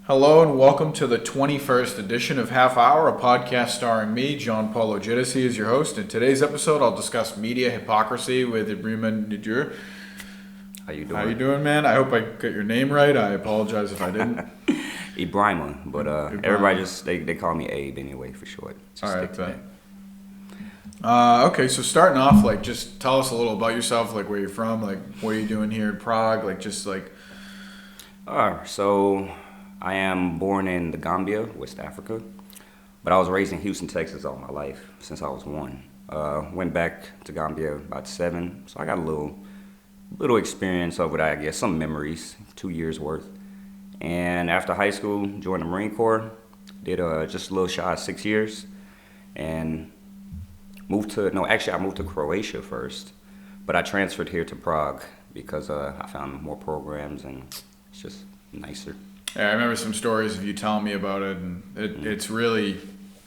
Hello and welcome to the 21st edition of Half Hour, a podcast starring me, John Paulo Giudice, as your host. In today's episode, I'll discuss media hypocrisy with Ebrima and Ndure. How you doing? How you doing, man? I hope I got your name right. I apologize if I didn't. Ebrima, but Ebrima. Everybody just they call me Abe anyway for short. All right, okay, so starting off, just tell us a little about yourself, where you're from, what are you doing here in Prague, So I am born in the Gambia, West Africa, but I was raised in Houston, Texas all my life since I was 1. Went back to Gambia about 7, so I got a little experience over that, I guess, some memories, 2 years worth. And after high school, joined the Marine Corps, did just a little shy of 6 years, and I moved to Croatia first, but I transferred here to Prague because I found more programs and it's just nicer. Yeah, I remember some stories of you telling me about it, and it's really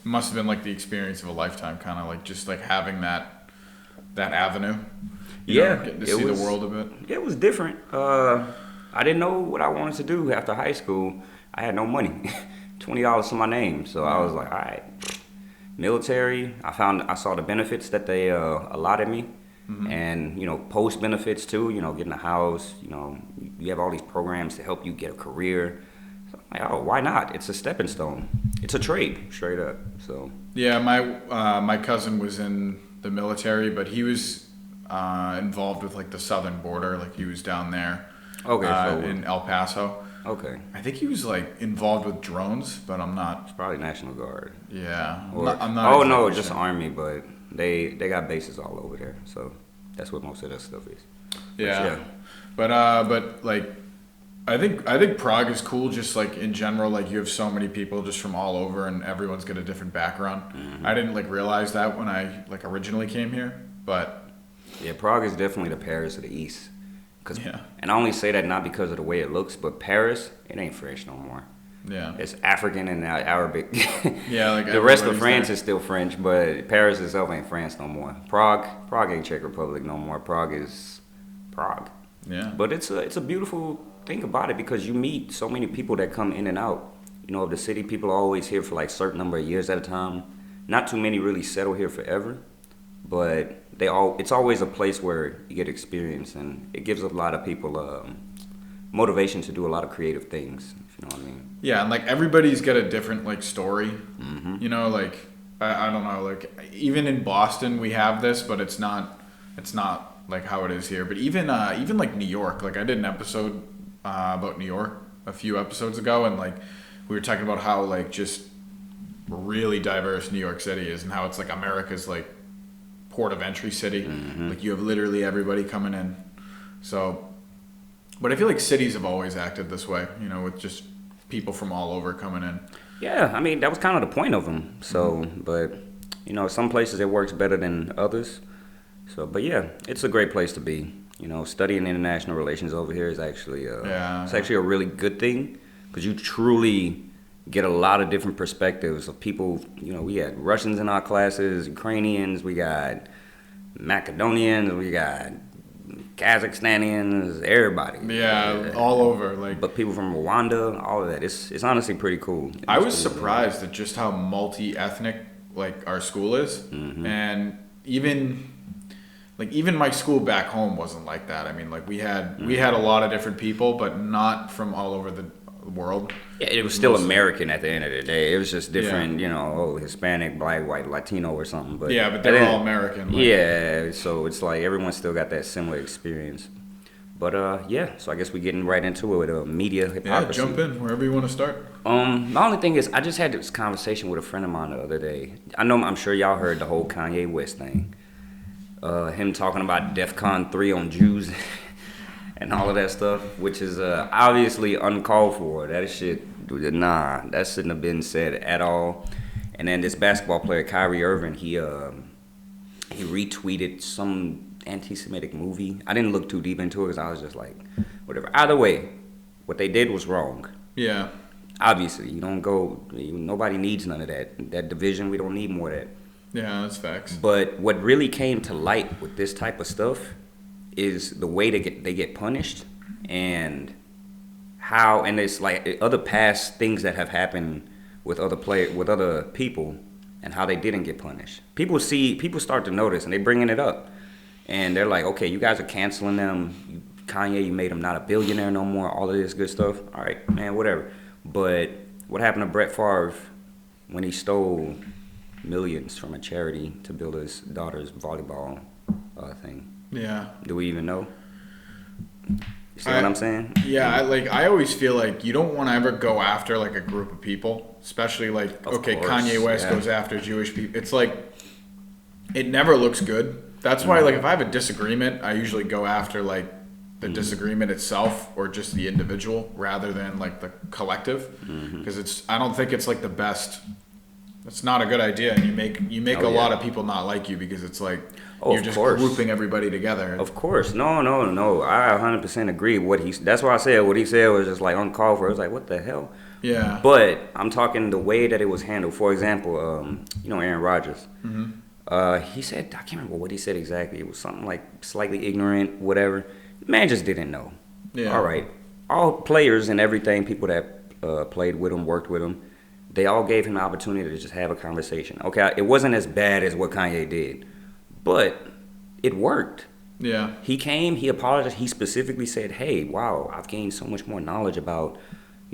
must have been the experience of a lifetime, kind of just having that avenue. Getting to see the world a bit. It was different. I didn't know what I wanted to do after high school. I had no money, $20 to my name, so I was like, all right, military. I saw the benefits that they allotted me. Mm-hmm. And, post benefits too, getting a house, you have all these programs to help you get a career. So I'm like, why not? It's a stepping stone. It's a trade, straight up. So yeah, my cousin was in the military, but he was involved with the southern border. He was down there in El Paso. Okay. I think he was involved with drones, but I'm not. It's probably National Guard. Yeah. I'm not exactly no, just Army, but they got bases all over there, so that's what most of that stuff is. Yeah. But I think Prague is cool. Just in general, you have so many people just from all over, and everyone's got a different background. Mm-hmm. I didn't realize that when I originally came here, but yeah, Prague is definitely the Paris of the East. And I only say that not because of the way it looks, but Paris, it ain't French no more. Yeah. It's African and Arabic. Yeah, the rest of France is still French, but Paris itself ain't France no more. Prague ain't Czech Republic no more. Prague is Prague. Yeah. But it's a beautiful thing about it because you meet so many people that come in and out. Of the city, people are always here for certain number of years at a time. Not too many really settle here forever, but it's always a place where you get experience, and it gives a lot of people motivation to do a lot of creative things, if you know what I mean. Yeah, and everybody's got a different story. Mm-hmm. I don't know, even in Boston we have this, but it's not how it is here. But even New York, I did an episode about New York a few episodes ago, and we were talking about how just really diverse New York City is, and how it's America's port of entry city. Mm-hmm. You have literally everybody coming in. So, but I feel cities have always acted this way, with just people from all over coming in. Yeah, I mean, that was kind of the point of them. So, but, some places it works better than others. So, but yeah, it's a great place to be. Studying international relations over here is actually it's actually a really good thing because you truly get a lot of different perspectives of people. We had Russians in our classes, Ukrainians, we got Macedonians, we got Kazakhstanians, everybody. Yeah, all over. But people from Rwanda, all of that. It's honestly pretty cool. I was surprised at just how multi-ethnic our school is, mm-hmm. and even my school back home wasn't like that. I mean, we had a lot of different people, but not from all over the world. Yeah, it was still American at the end of the day. It was just different, Hispanic, black, white, Latino or something. But yeah, but they're all American. Yeah, so it's everyone still got that similar experience. But so I guess we're getting right into it with media hypocrisy. Yeah, jump in wherever you want to start. The only thing is, I just had this conversation with a friend of mine the other day. I'm sure y'all heard the whole Kanye West thing. Him talking about DEFCON 3 on Jews. And all of that stuff, which is obviously uncalled for. That shouldn't have been said at all. And then this basketball player, Kyrie Irving, he retweeted some anti-Semitic movie. I didn't look too deep into it because I was just whatever. Either way, what they did was wrong. Yeah. Obviously, nobody needs none of that. That division, we don't need more of that. Yeah, that's facts. But what really came to light with this type of stuff is the way they get punished and how, and it's like other past things that have happened with other people, and how they didn't get punished. People start to notice, and they bringing it up, and they're like, okay, you guys are canceling them. Kanye, you made him not a billionaire no more. All of this good stuff. All right, man, whatever. But what happened to Brett Favre when he stole millions from a charity to build his daughter's volleyball thing? Yeah. Do we even know? You see what I'm saying? Yeah, I always feel like you don't want to ever go after like a group of people, especially like, Of course, Kanye West yeah. goes after Jewish people. It's like, it never looks good. That's why, like, if I have a disagreement, I usually go after like the disagreement itself or just the individual rather than like the collective, because I don't think it's like the best. It's not a good idea, and you make a lot of people not like you because it's like you're just grouping everybody together. Of course, no. I 100% agree. That's why I said what he said was just like uncalled for. It was like, what the hell? Yeah. But I'm talking the way that it was handled. For example, Aaron Rodgers. He said, I can't remember what he said exactly. It was something like slightly ignorant, whatever. The man just didn't know. Yeah. All right. All players and everything, people that played with him, worked with him, they all gave him the opportunity to just have a conversation. Okay, it wasn't as bad as what Kanye did, but it worked. Yeah. He came, he apologized. He specifically said, hey, wow, I've gained so much more knowledge about,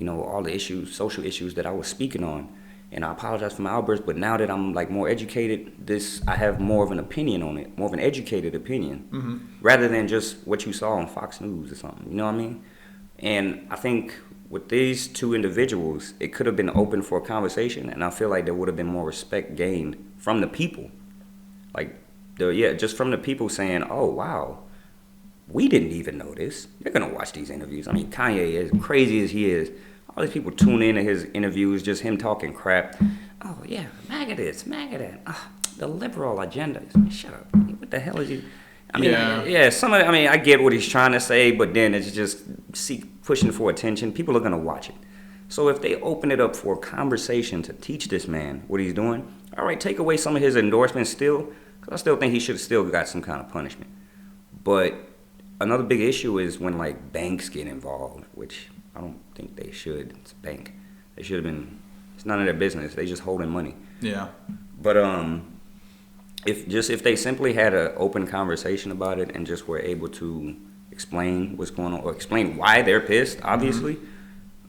all the issues, social issues that I was speaking on. And I apologize for my outburst, but now that I'm like more educated, I have more of an opinion on it, more of an educated opinion, rather than just what you saw on Fox News or something. You know what I mean? And I think with these two individuals, it could have been open for a conversation, and I feel like there would have been more respect gained from the people. Like, just from the people saying, oh, wow, we didn't even know this. They're going to watch these interviews. I mean, Kanye, as crazy as he is, all these people tune in to his interviews, just him talking crap. Oh, yeah, MAGA this, MAGA that. Oh, the liberal agenda. Shut up. What the hell is he? I mean, I get what he's trying to say, but then it's just pushing for attention. People are going to watch it. So if they open it up for a conversation to teach this man what he's doing, all right, take away some of his endorsements still, because I still think he should have still got some kind of punishment. But another big issue is when, like, banks get involved, which I don't think they should. It's a bank. They should have been. It's none of their business. They just holding money. Yeah. But if they simply had an open conversation about it and just were able to explain what's going on or explain why they're pissed, obviously,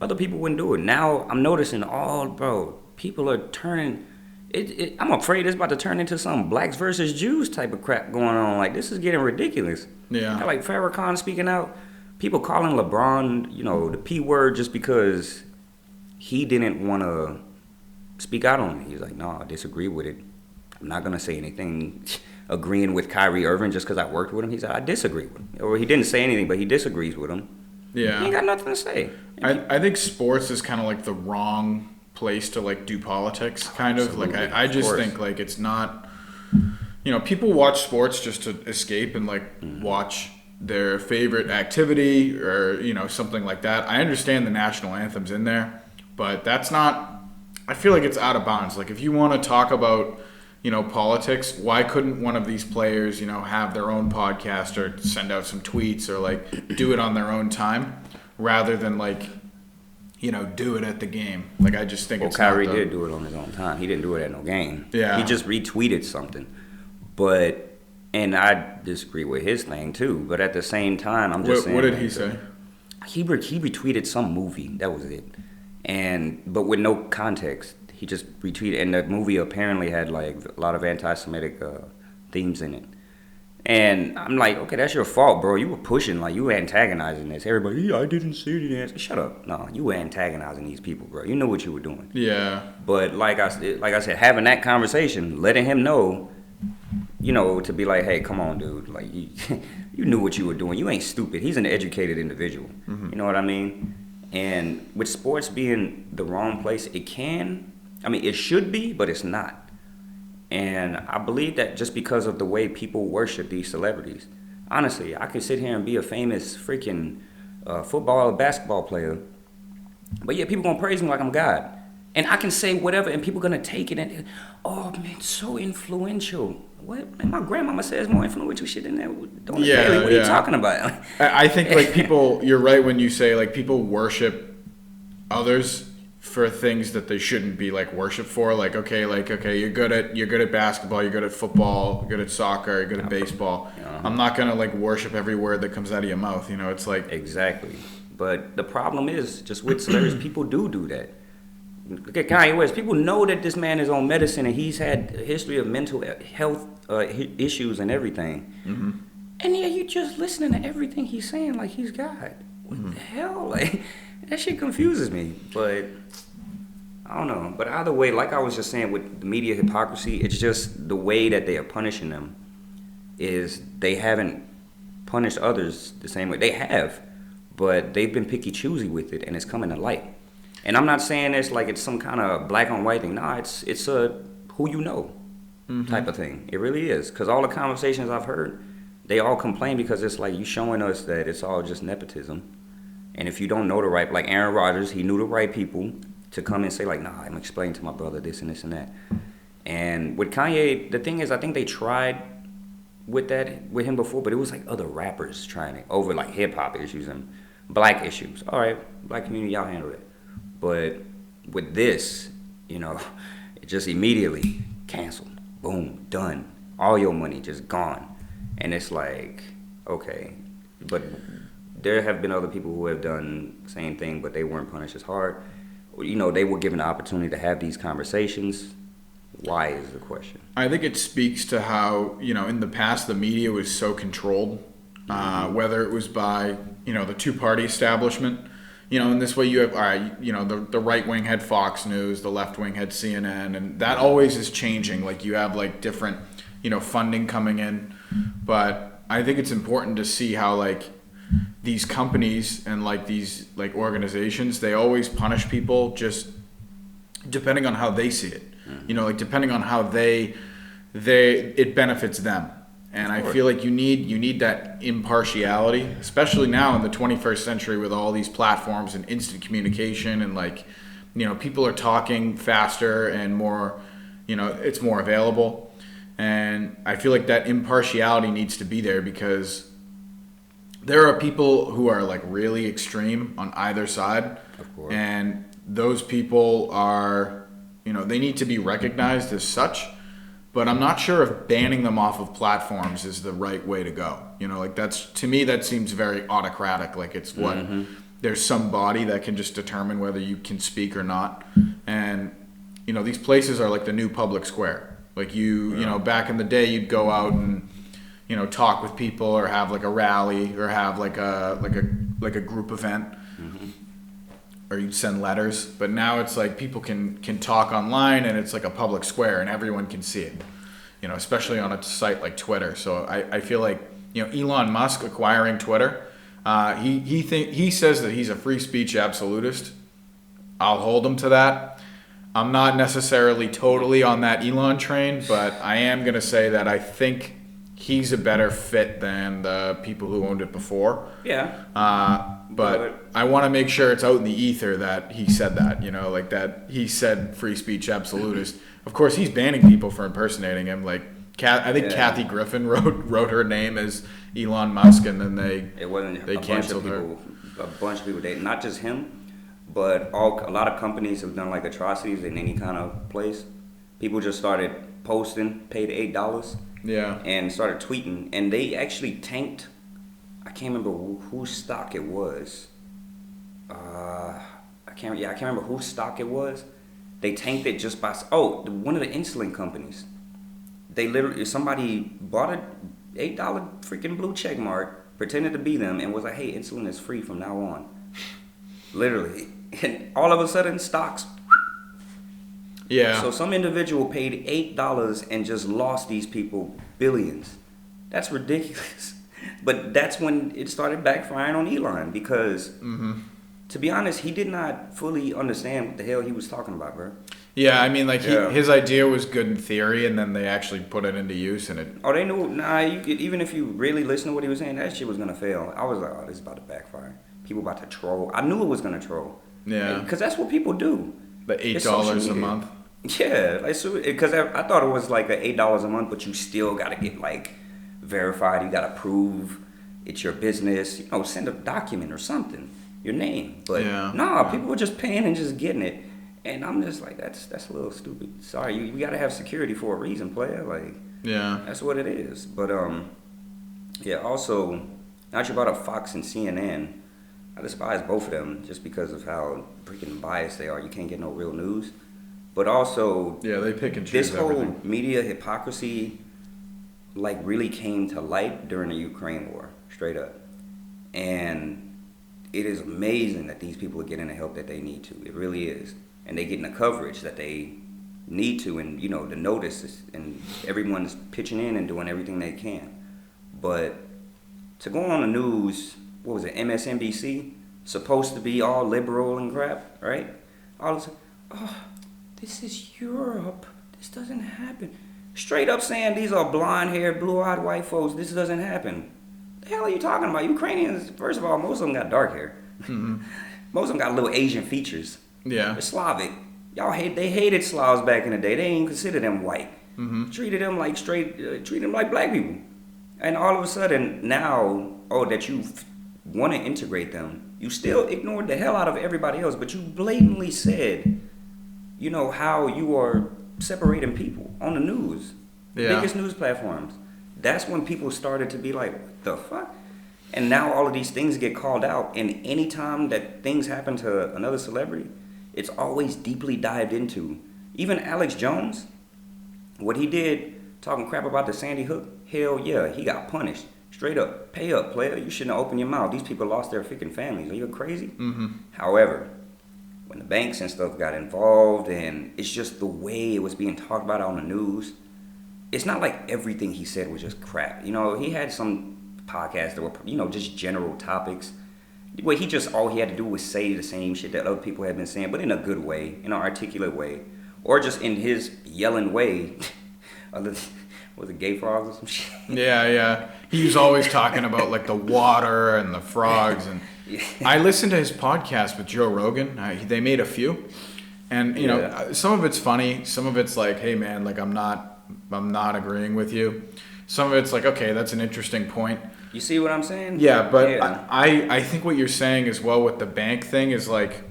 other people wouldn't do it. Now I'm noticing people are turning. I'm afraid it's about to turn into some blacks versus Jews type of crap going on. Like, this is getting ridiculous. Yeah. Like Farrakhan speaking out. People calling LeBron, the P word just because he didn't want to speak out on it. He's like, no, I disagree with it. I'm not going to say anything agreeing with Kyrie Irving just because I worked with him. He said, I disagree with him. Or he didn't say anything, but he disagrees with him. Yeah. He ain't got nothing to say. I think sports is kind of like the wrong place to like do politics, kind of. Like, I just think like it's not, people watch sports just to escape and like watch their favorite activity or something like that. I understand the national anthem's in there, but that's not, I feel like it's out of bounds. Like, if you want to talk about politics, why couldn't one of these players have their own podcast or send out some tweets or like do it on their own time rather than like do it at the game? Like, I just think Kyrie did do it on his own time. He didn't do it at no game. Yeah, he just retweeted something, and I disagree with his thing too. But at the same time, I'm just saying. What did he say? He retweeted some movie. That was it. But with no context, he just retweeted. And the movie apparently had like a lot of anti-Semitic themes in it. And I'm like, okay, that's your fault, bro. You were pushing, like, you were antagonizing this. Everybody, I didn't say anything. Shut up. No, you were antagonizing these people, bro. You know what you were doing. Yeah. But like I said, having that conversation, letting him know, to be like, hey, come on, dude. Like, you knew what you were doing. You ain't stupid. He's an educated individual. You know what I mean? And with sports being the wrong place, it should be, but it's not. And I believe that just because of the way people worship these celebrities. Honestly, I could sit here and be a famous freaking football or basketball player, but yeah, people gonna praise me like I'm God. And I can say whatever, and people gonna take it and, oh man, so influential. What? Man, my grandmama says more influential shit than that. What are you talking about? I think like people, you're right when you say like people worship others for things that they shouldn't be like worshipped for. Like okay, you're good at basketball, you're good at football, you're good at soccer, you're good at baseball. I'm not gonna like worship every word that comes out of your mouth. You know, it's like exactly. But the problem is just with celebrities, people do that. Look at Kanye West. People know that this man is on medicine and he's had a history of mental health issues and everything. Mm-hmm. And yeah, you just listening to everything he's saying like he's God. What the hell? Like, that shit confuses me. But I don't know. But either way, like I was just saying with the media hypocrisy, it's just the way that they are punishing them is they haven't punished others the same way. They have, but they've been picky choosy with it and it's coming to light. And I'm not saying it's like it's some kind of black on white thing. Nah, it's a who you know type of thing. It really is. Because all the conversations I've heard, they all complain because it's like you showing us that it's all just nepotism. And if you don't know the right, like Aaron Rodgers, he knew the right people to come and say like, nah, I'm explaining to my brother this and this and that. And with Kanye, the thing is, I think they tried with that with him before, but it was like other rappers trying it over like hip hop issues and black issues. All right, black community, y'all handle it. But with this, you know, it just immediately canceled. Boom, done. All your money just gone. And it's like, okay. But there have been other people who have done the same thing, but they weren't punished as hard. You know, they were given the opportunity to have these conversations. Why is the question? I think it speaks to how, you know, in the past the media was so controlled, whether it was by, you know, the two-party establishment. You know, in this way you have, all right, you know, the right wing had Fox News, the left wing had CNN, and that always is changing. Like you have like different, you know, funding coming in. But I think it's important to see how like these companies and like these like organizations, they always punish people just depending on how they see it. You know, like depending on how it benefits them. And I feel like you need that impartiality, especially now in the 21st century with all these platforms and instant communication and like, you know, people are talking faster and more, you know, it's more available. And I feel like that impartiality needs to be there because there are people who are like really extreme on either side. Of course. And those people are, you know, they need to be recognized as such. But I'm not sure if banning them off of platforms is the right way to go. You know, like that's, to me, that seems very autocratic. Like it's what, there's some body that can just determine whether you can speak or not. And, you know, these places are like the new public square. Like you know, back in the day, you'd go out and, you know, talk with people or have like a rally or have like a group event. Or you'd send letters, but now it's like people can talk online and it's like a public square and everyone can see it, you know, especially on a site like Twitter. So I feel like, you know, Elon Musk acquiring Twitter, he says that he's a free speech absolutist. I'll hold him to that. I'm not necessarily totally on that Elon train, but I am going to say that I think he's a better fit than the people who owned it before. Yeah. But I want to make sure it's out in the ether that he said that, you know, like that he said free speech absolutist. Of course, he's banning people for impersonating him. Like, I think Kathy Griffin wrote her name as Elon Musk, and then they canceled her. A bunch of people, not just him, but a lot of companies have done like atrocities in any kind of place. People just started posting, paid $8, and started tweeting, and they actually tanked. I can't remember whose stock it was. I can't remember whose stock it was. They tanked it just by one of the insulin companies. They literally, somebody bought a $8 freaking blue check mark, pretended to be them, and was like, "Hey, insulin is free from now on." Literally, and all of a sudden, stocks. Yeah. So some individual paid $8 and just lost these people billions. That's ridiculous. But that's when it started backfiring on Elon because, to be honest, he did not fully understand what the hell he was talking about, bro. Yeah, I mean, like his idea was good in theory, and then they actually put it into use, and it. Oh, they knew. Nah, even if you really listen to what he was saying, that shit was gonna fail. I was like, this is about to backfire. People about to troll. I knew it was gonna troll. Yeah. Because that's what people do. The It's social $8 a media. month. Yeah, like so, because I thought it was like $8 a month, but you still gotta get like verified. You gotta prove it's your business. You know, send a document or something, your name. But Yeah, nah, yeah. people were just paying and just getting it, and I'm just like, that's a little stupid. Sorry, you gotta have security for a reason, player. Like Yeah. that's what it is. But yeah. Also, now that you brought up Fox and CNN, I despise both of them just because of how freaking biased they are. You can't get no real news. But also, Yeah, they pick and this choose whole everything. media hypocrisy like really came to light during the Ukraine war, straight up. And it is amazing that these people are getting the help that they need to. It really is. And they getting the coverage that they need to, and you know, the notice, and everyone's pitching in and doing everything they can. But to go on the news, what was it, MSNBC, supposed to be all liberal and crap, right? All of a sudden, oh, this is Europe. This doesn't happen. Straight up saying these are blonde-haired, blue-eyed white folks. This doesn't happen. The hell are you talking about? Ukrainians, first of all, most of them got dark hair. Mm-hmm. Most of them got little Asian features. Yeah. They're Slavic. They hated Slavs back in the day. They didn't even consider them white. Mm-hmm. Treated them like treated them like black people. And all of a sudden, now, that you want to integrate them, you still ignored the hell out of everybody else, but you blatantly said, you know, how you are separating people on the news. Yeah. Biggest news platforms. That's when people started to be like, what the fuck? And now all of these things get called out, and anytime that things happen to another celebrity, it's always deeply dived into. Even Alex Jones, what he did, talking crap about the Sandy Hook, hell yeah, he got punished. Straight up, pay up, player. You shouldn't have opened your mouth. These people lost their freaking families. Are you crazy? Mm-hmm. However, when the banks and stuff got involved, and it's just the way it was being talked about on the news, it's not like everything he said was just crap. You know, he had some podcasts that were, you know, just general topics. Where all he had to do was say the same shit that other people had been saying, but in a good way, in an articulate way, or just in his yelling way. Was it gay frogs or some shit? Yeah. He was always talking about like the water and the frogs, and Yeah. I listened to his podcast with Joe Rogan. They made a few, and you know, some of it's funny, some of it's like, hey man, like I'm not agreeing with you. Some of it's like, okay, that's an interesting point. You see what I'm saying? Yeah, but Yeah. I think what you're saying as well with the bank thing is like,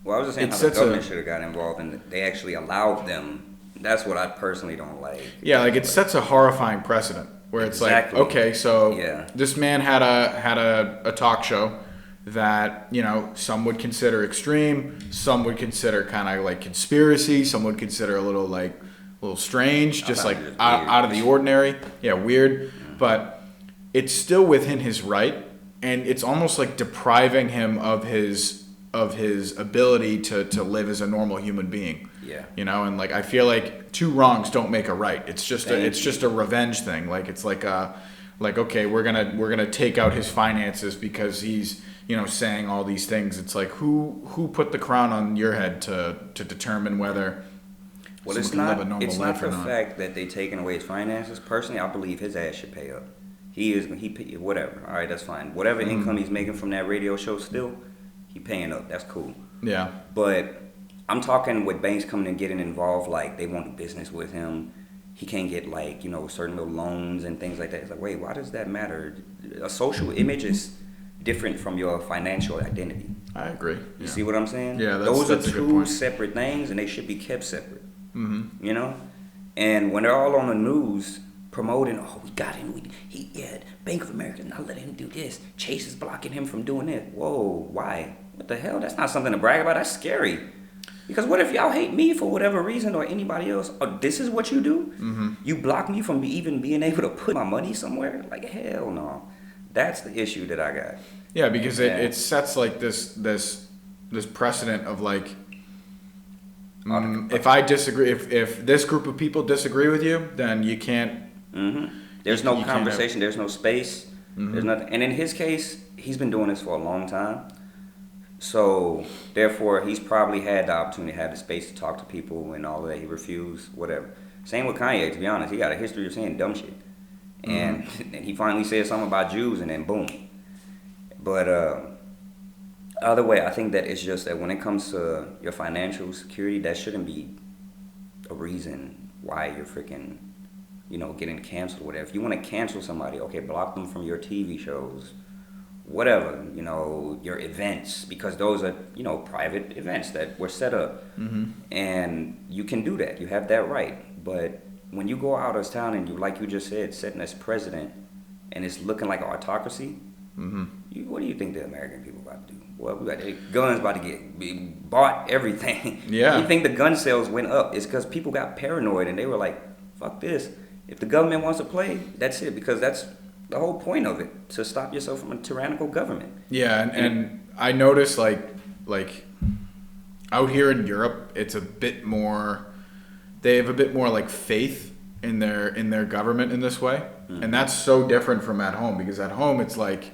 Well, I was just saying it how the sets government should have got involved, and they actually allowed them. That's what I personally don't like. yeah, like it sets a horrifying precedent where it's Exactly. like, okay, so Yeah. this man had a talk show that, you know, some would consider extreme, some would consider kind of like conspiracy, some would consider a little strange, just thought like it was out of weird. the ordinary. Yeah, weird, but it's still within his right, and it's almost like depriving him of his ability to live as a normal human being. Yeah. You know, and like I feel like two wrongs don't make a right. It's just Thank just a revenge thing. Like it's like okay, we're gonna take out his finances because he's, you know, saying all these things. It's like who put the crown on your head to determine whether Well, it's someone can not. live a normal It's life not or the not. fact that they taking away his finances. Personally, I believe his ass should pay up. Whatever. All right, that's fine. Whatever income he's making from that radio show, still, he paying up. That's cool. Yeah. But I'm talking with banks coming and getting involved, like they want to do business with him. He can't get like, you know, certain little loans and things like that. It's like, wait, why does that matter? A social image is different from your financial identity. I agree. You see what I'm saying? Yeah, those that's are a good two point. separate things, and they should be kept separate. Mm-hmm. You know, and when they're all on the news promoting, oh, we got him, Bank of America not letting him do this. Chase is blocking him from doing it. Whoa, why? What the hell? That's not something to brag about. That's scary. Because what if y'all hate me for whatever reason or anybody else? Or this is what you do? Mm-hmm. You block me from even being able to put my money somewhere? Like, hell no. That's the issue that I got. Yeah, because Yeah. it sets like this precedent of like, if I disagree, if this group of people disagree with you, then you can't. Mm-hmm. There's no You can't have- conversation. There's no space. Mhm. There's nothing. And in his case, he's been doing this for a long time. So therefore, he's probably had the opportunity, had the space to talk to people and all of that. He refused, whatever. Same with Kanye. To be honest, he got a history of saying dumb shit. And, and he finally said something about Jews, and then boom. But Other way, I think that it's just that when it comes to your financial security, that shouldn't be a reason why you're freaking, getting canceled or whatever. If you want to cancel somebody, okay, block them from your TV shows, whatever, your events, because those are, private events that were set up. Mm-hmm. And you can do that. You have that right. But when you go out of town and you, like you just said, sitting as president and it's looking like an autocracy, Mm-hmm. what do you think the American people about to do? Well, we got guns about to be bought, everything. Yeah. You think the gun sales went up? It's because people got paranoid and they were like, fuck this. If the government wants to play, that's it, because that's the whole point of it, to stop yourself from a tyrannical government. Yeah, and I noticed like out here in Europe, it's a bit more. They have a bit more like faith in their government in this way, and that's so different from at home, because at home it's like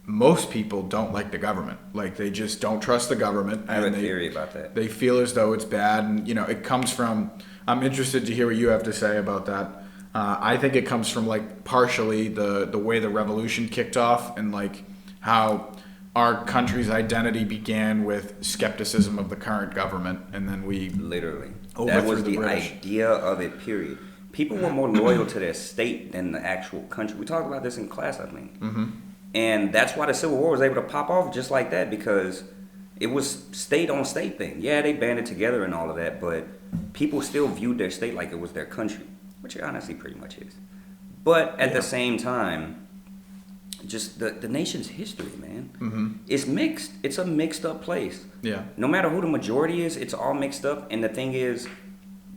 most people don't like the government. Like they just don't trust the government. I have a theory about that. They feel as though it's bad, and it comes from. I'm interested to hear what you have to say about that. I think it comes from like partially the way the revolution kicked off, and like how our country's identity began with skepticism of the current government, and then we literally overthrew that was the British. idea of it. Period. People were more loyal to their state than the actual country. We talked about this in class, I think. Mm-hmm. And that's why the Civil War was able to pop off just like that, because it was state on state thing. Yeah, they banded together and all of that, but people still viewed their state like it was their country, which it honestly pretty much is. But at the same time, just the nation's history, man, it's mixed. It's a mixed up place. Yeah. No matter who the majority is, it's all mixed up. And the thing is,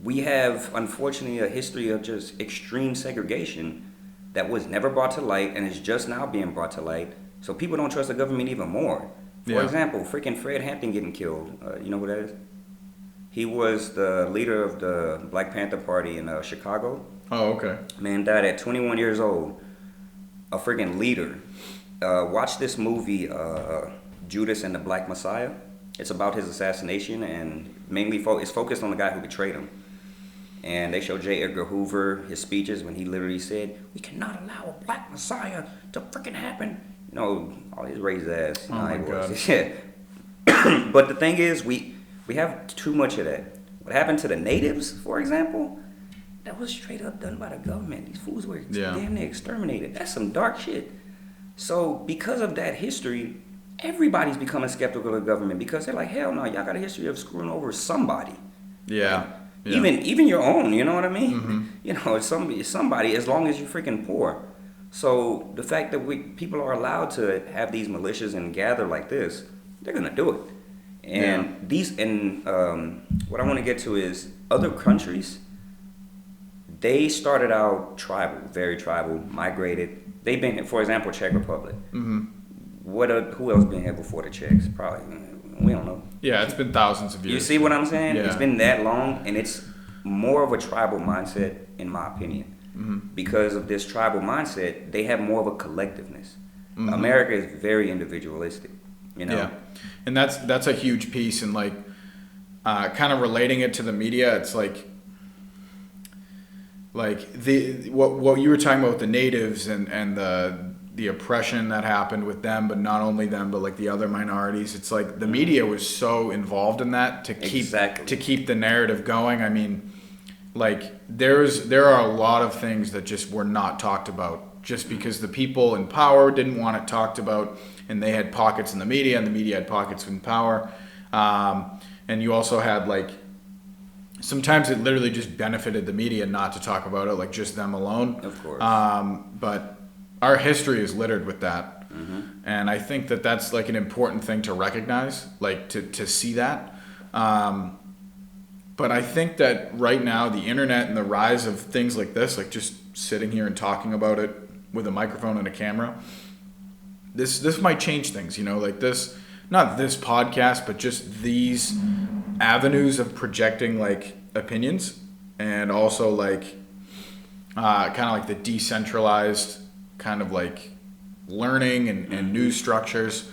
we have, unfortunately, a history of just extreme segregation that was never brought to light and is just now being brought to light. So people don't trust the government even more. For example, freaking Fred Hampton getting killed. You know who that is? He was the leader of the Black Panther Party in Chicago. Oh, okay. Man died at 21 years old. A freaking leader. Watch this movie, Judas and the Black Messiah. It's about his assassination, and mainly it's focused on the guy who betrayed him. And they show J. Edgar Hoover, his speeches, when he literally said, "We cannot allow a black messiah to freaking happen." All his raised ass. Oh my God. Yeah. But the thing is, we have too much of that. What happened to the natives, for example, that was straight up done by the government. These fools were damn near exterminated. That's some dark shit. So because of that history, everybody's becoming skeptical of the government, because they're like, hell no, y'all got a history of screwing over somebody. Yeah. Yeah. Even your own, you know what I mean? Mm-hmm. It's somebody, as long as you're freaking poor. So the fact that people are allowed to have these militias and gather like this, they're gonna do it. And what I want to get to is other countries. They started out tribal, very tribal, migrated. They've been, for example, Czech Republic. Mm-hmm. Who else been here before the Czechs? Probably, we don't know. Yeah, it's been thousands of years. You see what I'm saying? Yeah. It's been that long, and it's more of a tribal mindset, in my opinion. Because of this tribal mindset, they have more of a collectiveness. America is very individualistic, Yeah, and that's a huge piece, and like kind of relating it to the media, it's like what you were talking about with the natives and the oppression that happened with them, but not only them, but like the other minorities. It's like the media was so involved in that to keep the narrative going. I mean, like there are a lot of things that just were not talked about, just because the people in power didn't want it talked about, and they had pockets in the media, and the media had pockets in power. And you also had like, sometimes it literally just benefited the media not to talk about it, like just them alone. Of course. But our history is littered with that. And I think that that's like an important thing to recognize, like to see that. But I think that right now the internet and the rise of things like this, like just sitting here and talking about it with a microphone and a camera, this might change things, like this, not this podcast, but just these avenues of projecting like opinions, and also like kind of like the decentralized kind of like learning and news structures.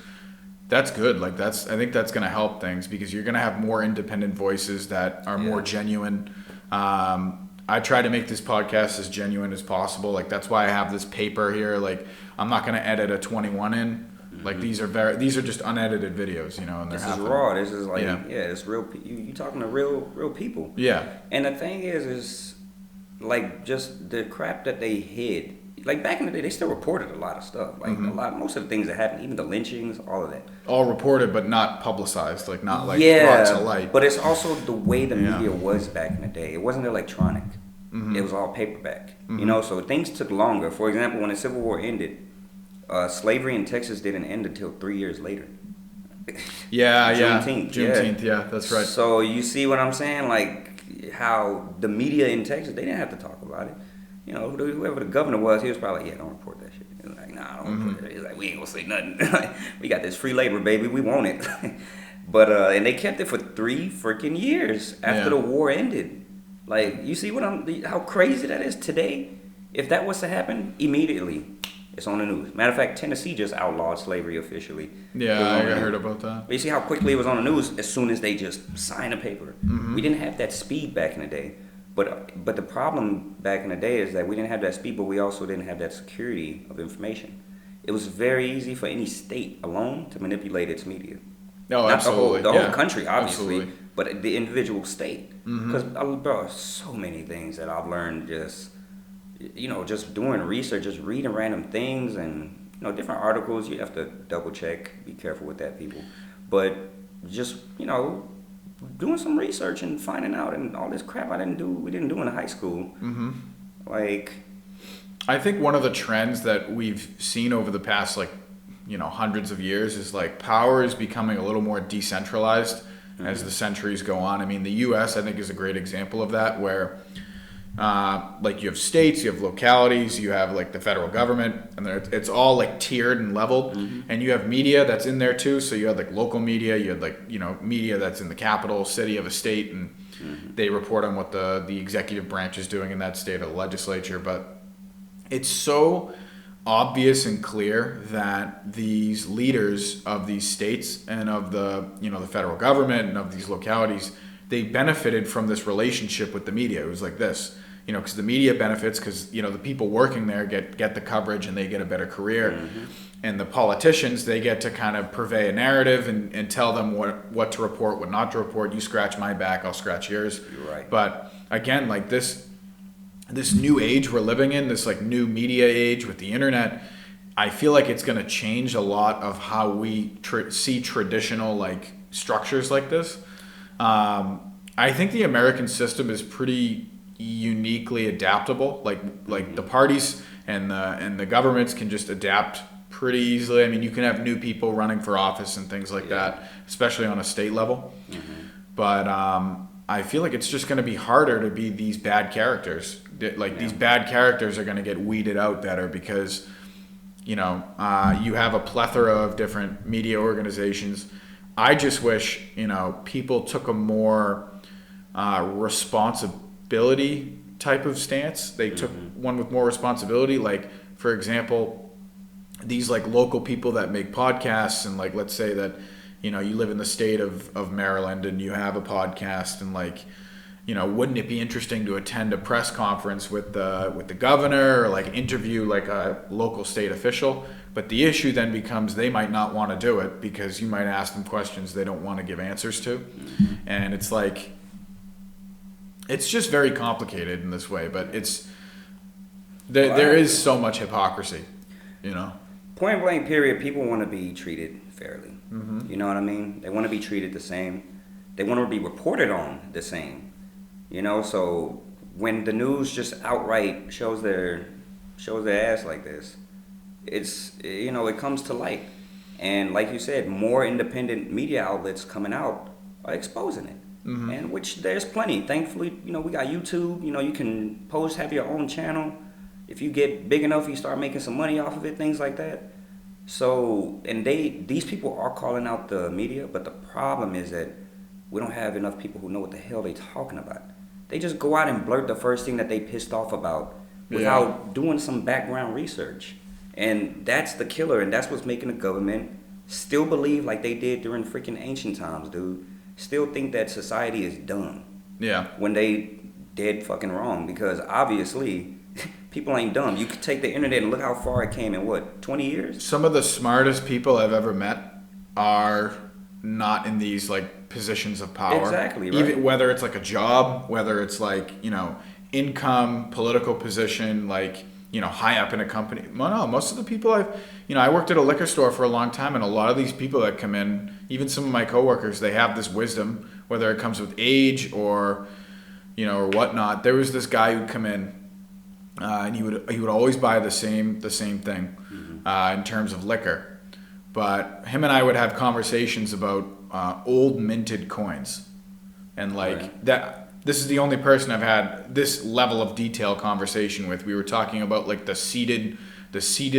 That's good. Like I think that's going to help things, because you're going to have more independent voices that are more genuine. I try to make this podcast as genuine as possible. Like that's why I have this paper here. Like I'm not going to edit a 21 in. Like these are just unedited videos, you know, and they're This is happening. raw. This is like, Yeah. it's real. You talking to real people. Yeah. And the thing is like just the crap that they hid. Like back in the day, they still reported a lot of stuff. Like most of the things that happened, even the lynchings, all of that. All reported, but not publicized, like not like yeah, brought to light. But it's also the way the media was back in the day. It wasn't electronic. It was all paperback. You know, so things took longer. For example, when the Civil War ended, slavery in Texas didn't end until 3 years later. Juneteenth, yeah, that's right. So you see what I'm saying? Like how the media in Texas, they didn't have to talk about it. You know, whoever the governor was, he was probably like, yeah, don't report that shit. He was like, nah, don't report that. He's like, we ain't gonna say nothing. We got this free labor, baby. We want it. But and they kept it for 3 freaking years after the war ended. Like, you see how crazy that is today? If that was to happen, immediately, it's on the news. Matter of fact, Tennessee just outlawed slavery officially. Yeah, I heard about that. But you see how quickly it was on the news as soon as they just signed a paper. We didn't have that speed back in the day. But the problem back in the day is that we didn't have that speed, but we also didn't have that security of information. It was very easy for any state alone to manipulate its media. No, Not absolutely. the whole country, obviously, Absolutely. but the individual state. Because, bro, so many things that I've learned just, you know, just doing research, just reading random things and, you know, different articles. You have to double check, be careful with that, people. But just, you know, doing some research and finding out and all this crap we didn't do in high school. Like, I think one of the trends that we've seen over the past, like, you know, hundreds of years is like power is becoming a little more decentralized as the centuries go on. I mean, the U.S. I think is a great example of that, where like you have states, you have localities, you have like the federal government, and it's all like tiered and leveled. And you have media that's in there too. So you had like local media, you had like, you know, media that's in the capital city of a state, and they report on what the executive branch is doing in that state or the legislature. But it's so obvious and clear that these leaders of these states and of the, you know, the federal government and of these localities, they benefited from this relationship with the media. It was like this, you know, because the media benefits because, you know, the people working there get the coverage and they get a better career. And the politicians, they get to kind of purvey a narrative and tell them what to report, what not to report. You scratch my back, I'll scratch yours. You're right. But again, like this new age we're living in, this like new media age with the internet, I feel like it's going to change a lot of how we see traditional like structures like this. I think the American system is pretty uniquely adaptable. Like the parties and the governments can just adapt pretty easily. I mean, you can have new people running for office and things like that, especially on a state level. But I feel like it's just going to be harder to be these bad characters. Like these bad characters are going to get weeded out better because, you know, you have a plethora of different media organizations. I just wish, you know, people took a more responsibility type of stance. They took one with more responsibility. Like, for example, these like local people that make podcasts, and like, let's say that, you know, you live in the state of Maryland and you have a podcast, and like, you know, wouldn't it be interesting to attend a press conference with the governor or like interview like a local state official? But the issue then becomes they might not want to do it because you might ask them questions they don't want to give answers to. And it's like, it's just very complicated in this way, but there is so much hypocrisy, you know? Point blank period, people want to be treated fairly. You know what I mean? They want to be treated the same. They want to be reported on the same. You know, so when the news just outright shows their ass like this, it's, you know, it comes to light. And like you said, more independent media outlets coming out are exposing it. And which there's plenty. Thankfully, you know, we got YouTube. You know, you can have your own channel. If you get big enough, you start making some money off of it, things like that. So, and these people are calling out the media, but the problem is that we don't have enough people who know what the hell they're talking about. They just go out and blurt the first thing that they pissed off about without doing some background research. And that's the killer, and that's what's making the government still believe like they did during freaking ancient times, dude. Still think that society is dumb. Yeah. When they dead fucking wrong, because obviously people ain't dumb. You could take the internet and look how far it came in, what, 20 years? Some of the smartest people I've ever met are not in these like positions of power. Exactly, right. Even whether it's like a job, whether it's like, you know, income, political position, like, you know, high up in a company. Well, no, most of the people I worked at a liquor store for a long time, and a lot of these people that come in, even some of my coworkers, they have this wisdom, whether it comes with age or, you know, or whatnot. There was this guy who'd come in, and he would always buy the same thing, in terms of liquor. But him and I would have conversations about old minted coins, and like Right. that. This is the only person I've had this level of detail conversation with. We were talking about like the seeded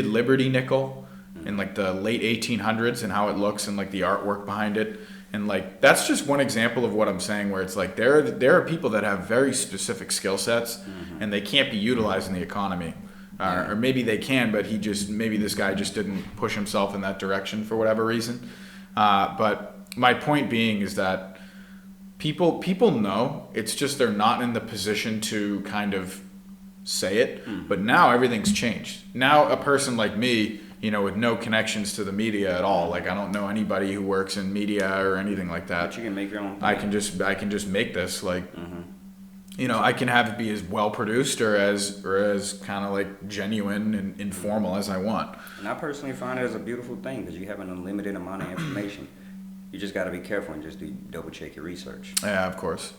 Liberty nickel in like the late 1800s and how it looks and like the artwork behind it. And like that's just one example of what I'm saying, where it's like there are people that have very specific skill sets and they can't be utilized in the economy. Or maybe they can, but maybe this guy just didn't push himself in that direction for whatever reason. But my point being is that people know, it's just they're not in the position to kind of say it. But now everything's changed. Now a person like me, you know, with no connections to the media at all, like I don't know anybody who works in media or anything like that. But you can make your own thing. I can just make this like, you know, I can have it be as well produced or as kind of like genuine and informal as I want. And I personally find it as a beautiful thing because you have an unlimited amount of information. You just got to be careful and just double check your research. Yeah, of course.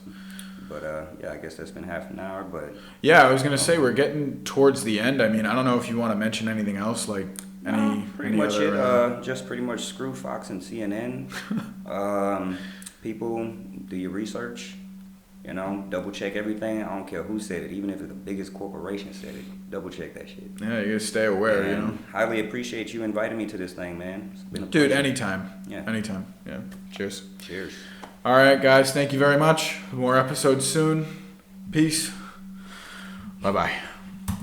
But yeah, I guess that's been half an hour. But yeah, I was gonna say we're getting towards the end. I mean, I don't know if you want to mention anything else, like pretty much other, just pretty much screw Fox and CNN. People, do your research. You know, double check everything. I don't care who said it, even if it's the biggest corporation said it. Double check that shit. Yeah, you gotta stay aware. And you know. highly appreciate you inviting me to this thing, man. It's been a Dude, pleasure. anytime. Yeah. Anytime. Yeah. Cheers. Cheers. All right, guys. Thank you very much. More episodes soon. Peace. Bye bye.